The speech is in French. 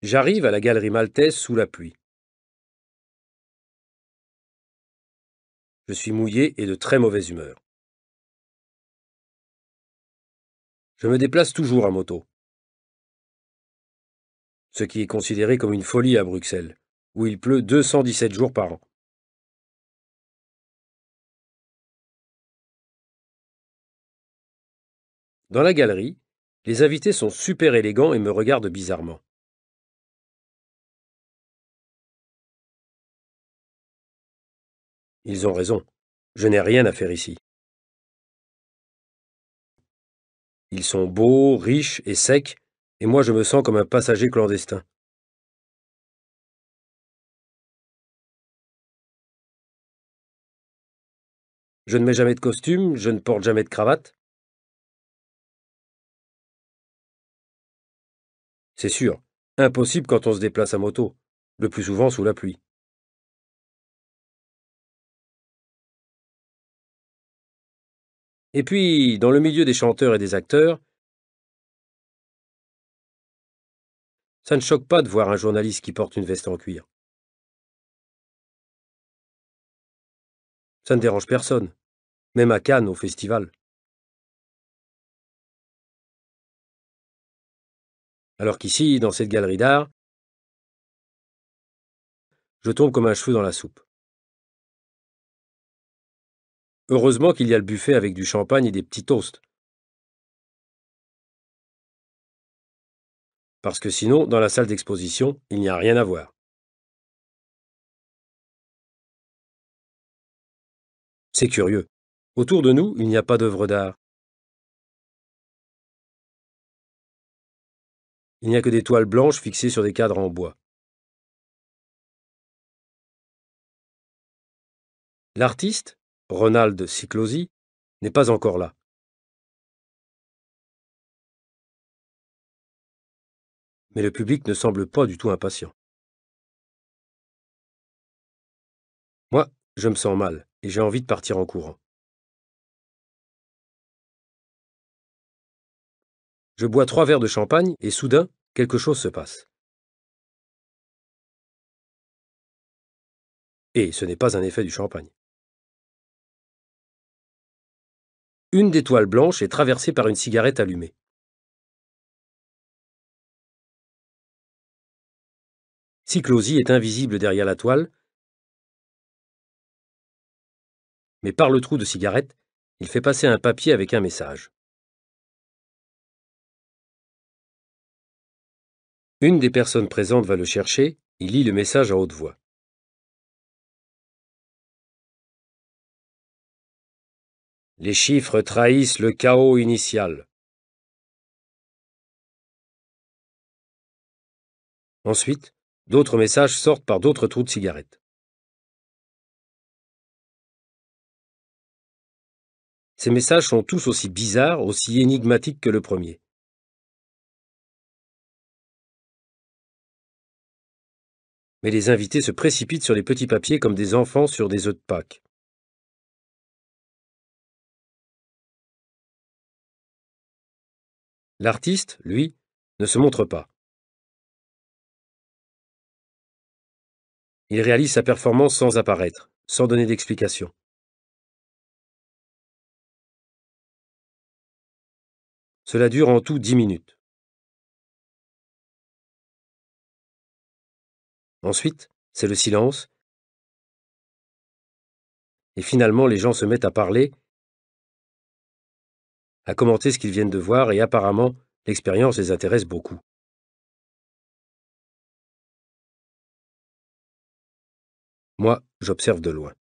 J'arrive à la galerie maltaise sous la pluie. Je suis mouillé et de très mauvaise humeur. Je me déplace toujours à moto, ce qui est considéré comme une folie à Bruxelles, où il pleut 217 jours par an. Dans la galerie, les invités sont super élégants et me regardent bizarrement. Ils ont raison. Je n'ai rien à faire ici. Ils sont beaux, riches et secs, et moi je me sens comme un passager clandestin. Je ne mets jamais de costume, je ne porte jamais de cravate. C'est sûr, impossible quand on se déplace à moto, le plus souvent sous la pluie. Et puis, dans le milieu des chanteurs et des acteurs, ça ne choque pas de voir un journaliste qui porte une veste en cuir. Ça ne dérange personne, même à Cannes, au festival. Alors qu'ici, dans cette galerie d'art, je tombe comme un cheveu dans la soupe. Heureusement qu'il y a le buffet avec du champagne et des petits toasts, parce que sinon, dans la salle d'exposition, il n'y a rien à voir. C'est curieux. Autour de nous, il n'y a pas d'œuvre d'art. Il n'y a que des toiles blanches fixées sur des cadres en bois. L'artiste, Ronald Ciclosi, n'est pas encore là. Mais le public ne semble pas du tout impatient. Moi, je me sens mal et j'ai envie de partir en courant. Je bois 3 verres de champagne et soudain, quelque chose se passe. Et ce n'est pas un effet du champagne. Une des toiles blanches est traversée par une cigarette allumée. Ciclosi est invisible derrière la toile, mais par le trou de cigarette, il fait passer un papier avec un message. Une des personnes présentes va le chercher, il lit le message à haute voix. Les chiffres trahissent le chaos initial. Ensuite, d'autres messages sortent par d'autres trous de cigarette. Ces messages sont tous aussi bizarres, aussi énigmatiques que le premier. Mais les invités se précipitent sur les petits papiers comme des enfants sur des œufs de Pâques. L'artiste, lui, ne se montre pas. Il réalise sa performance sans apparaître, sans donner d'explication. Cela dure en tout 10 minutes. Ensuite, c'est le silence, et finalement les gens se mettent à parler, à commenter ce qu'ils viennent de voir, et apparemment, l'expérience les intéresse beaucoup. Moi, j'observe de loin.